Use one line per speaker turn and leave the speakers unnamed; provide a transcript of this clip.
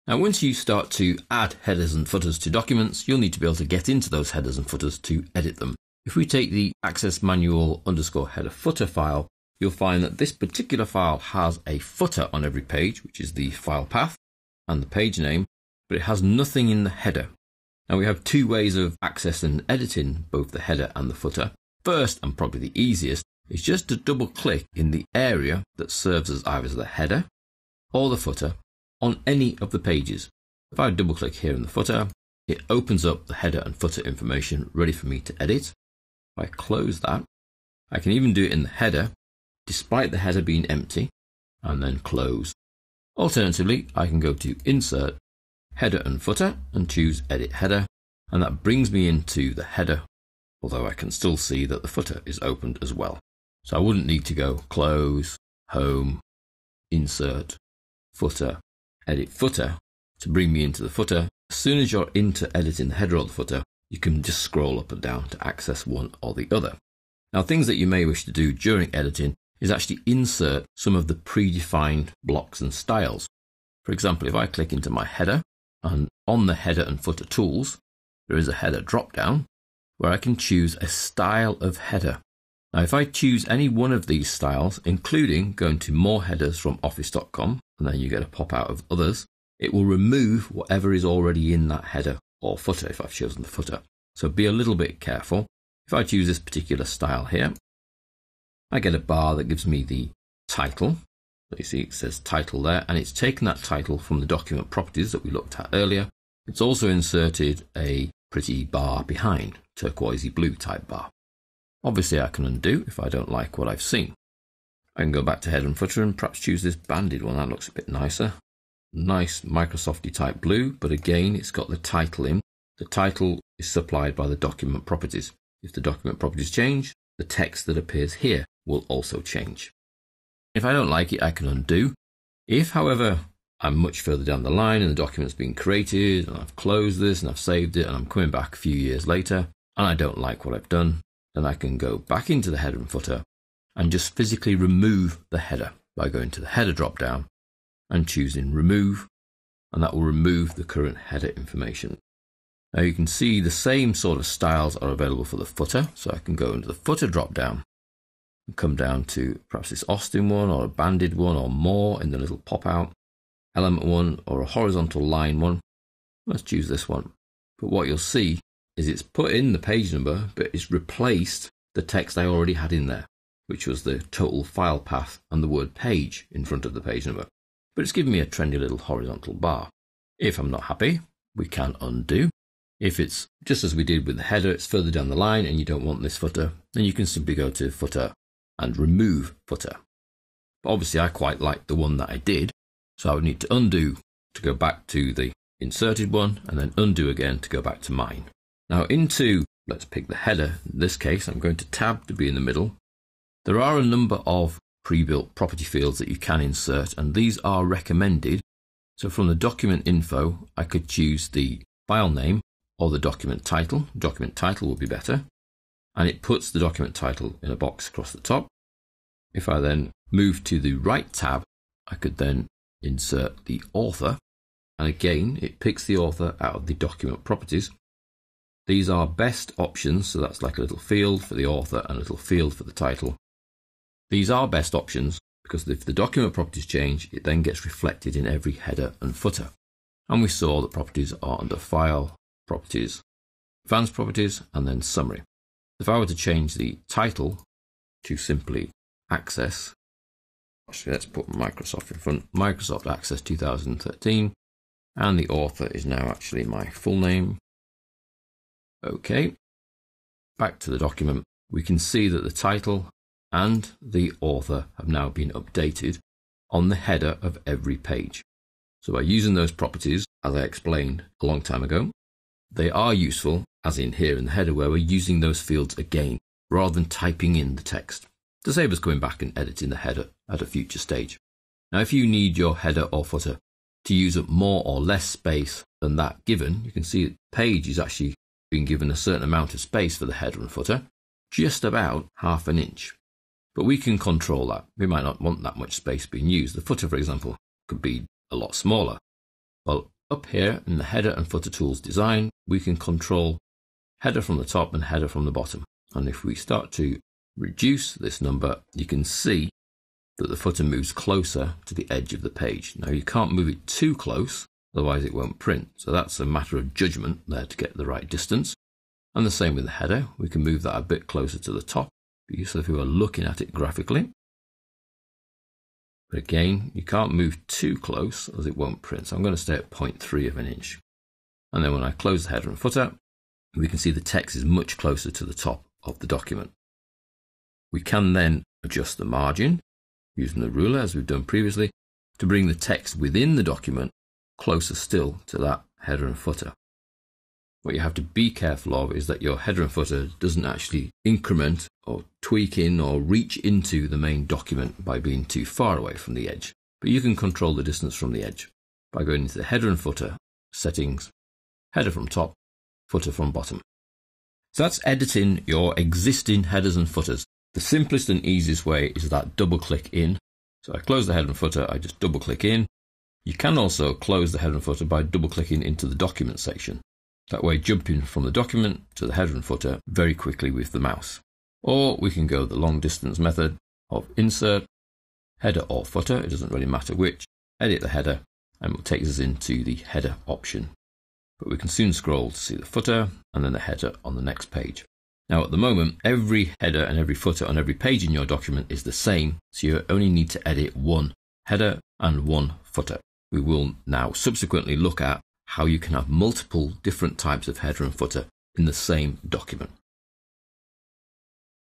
Now, once you start to add headers and footers to documents, you'll need to be able to get into those headers and footers to edit them. If we take the access manual _ header footer file, you'll find that this particular file has a footer on every page, which is the file path and the page name, but it has nothing in the header. Now, we have two ways of accessing and editing both the header and the footer. First, and probably the easiest, is just to double click in the area that serves as either the header or the footer on any of the pages. If I double click here in the footer, it opens up the header and footer information ready for me to edit. If I close that, I can even do it in the header, despite the header being empty, and then close. Alternatively, I can go to Insert, Header and Footer, and choose Edit Header, and that brings me into the header, although I can still see that the footer is opened as well. So I wouldn't need to go Close, Home, Insert, Footer, Edit Footer to bring me into the footer. As soon as you're into editing the header or the footer, you can just scroll up and down to access one or the other. Now, things that you may wish to do during editing is actually insert some of the predefined blocks and styles. For example, if I click into my header, and on the header and footer tools, there is a header drop down where I can choose a style of header. Now, if I choose any one of these styles, including going to more headers from office.com, and then you get a pop out of others, it will remove whatever is already in that header or footer if I've chosen the footer. So be a little bit careful. If I choose this particular style here, I get a bar that gives me the title. You see it says title there, and it's taken that title from the document properties that we looked at earlier. It's also inserted a pretty bar behind, turquoisey blue type bar. Obviously, I can undo if I don't like what I've seen. I can go back to header and footer and perhaps choose this banded one. That looks a bit nicer. Nice Microsofty type blue, but again, it's got the title in. The title is supplied by the document properties. If the document properties change, the text that appears here will also change. If I don't like it, I can undo. If, however, I'm much further down the line and the document's been created and I've closed this and I've saved it and I'm coming back a few years later and I don't like what I've done, then I can go back into the header and footer and just physically remove the header by going to the header drop down and choosing remove, and that will remove the current header information. Now you can see the same sort of styles are available for the footer, so I can go into the footer drop down and come down to perhaps this Austin one or a banded one or more in the little pop out, element one or a horizontal line one. Let's choose this one. But what you'll see is it's put in the page number, but it's replaced the text I already had in there, which was the total file path and the word page in front of the page number. But it's given me a trendy little horizontal bar. If I'm not happy, we can undo. If it's just as we did with the header, it's further down the line and you don't want this footer, then you can simply go to footer and remove footer. But obviously I quite like the one that I did, so I would need to undo to go back to the inserted one and then undo again to go back to mine. Now let's pick the header. In this case, I'm going to tab to be in the middle. There are a number of pre-built property fields that you can insert, and these are recommended. So from the document info, I could choose the file name or the document title. Document title would be better. And it puts the document title in a box across the top. If I then move to the right tab, I could then insert the author. And again, it picks the author out of the document properties. These are best options, so that's like a little field for the author and a little field for the title. These are best options because if the document properties change, it then gets reflected in every header and footer. And we saw that properties are under File, Properties, Advanced Properties, and then Summary. If I were to change the title to simply Access, actually let's put Microsoft in front, Microsoft Access 2013, and the author is now actually my full name. Okay, back to the document. We can see that the title and the author have now been updated on the header of every page. So by using those properties, as I explained a long time ago, they are useful, as in here in the header where we're using those fields again, rather than typing in the text, to save us going back and editing the header at a future stage. Now, if you need your header or footer to use up more or less space than that given, you can see that the page is actually being given a certain amount of space for the header and footer, just about ½ an inch. But we can control that. We might not want that much space being used. The footer, for example, could be a lot smaller. Well, Up here in the Header and Footer Tools design, we can control header from the top and header from the bottom. And if we start to reduce this number, you can see that the footer moves closer to the edge of the page. Now you can't move it too close, otherwise it won't print. So that's a matter of judgment there to get the right distance. And the same with the header. We can move that a bit closer to the top, so if you are looking at it graphically. But again, you can't move too close as it won't print. So I'm going to stay at 0.3 of an inch. And then when I close the header and footer, we can see the text is much closer to the top of the document. We can then adjust the margin using the ruler, as we've done previously, to bring the text within the document closer still to that header and footer. What you have to be careful of is that your header and footer doesn't actually increment or tweak in or reach into the main document by being too far away from the edge. But you can control the distance from the edge by going into the header and footer settings, header from top, footer from bottom. So that's editing your existing headers and footers. The simplest and easiest way is that double click in. So I close the header and footer, I just double click in. You can also close the header and footer by double clicking into the document section. That way jumping from the document to the header and footer very quickly with the mouse. Or we can go the long distance method of insert, header or footer, it doesn't really matter which, edit the header, and it takes us into the header option. But we can soon scroll to see the footer and then the header on the next page. Now at the moment, every header and every footer on every page in your document is the same, so you only need to edit one header and one footer. We will now subsequently look at how you can have multiple different types of header and footer in the same document.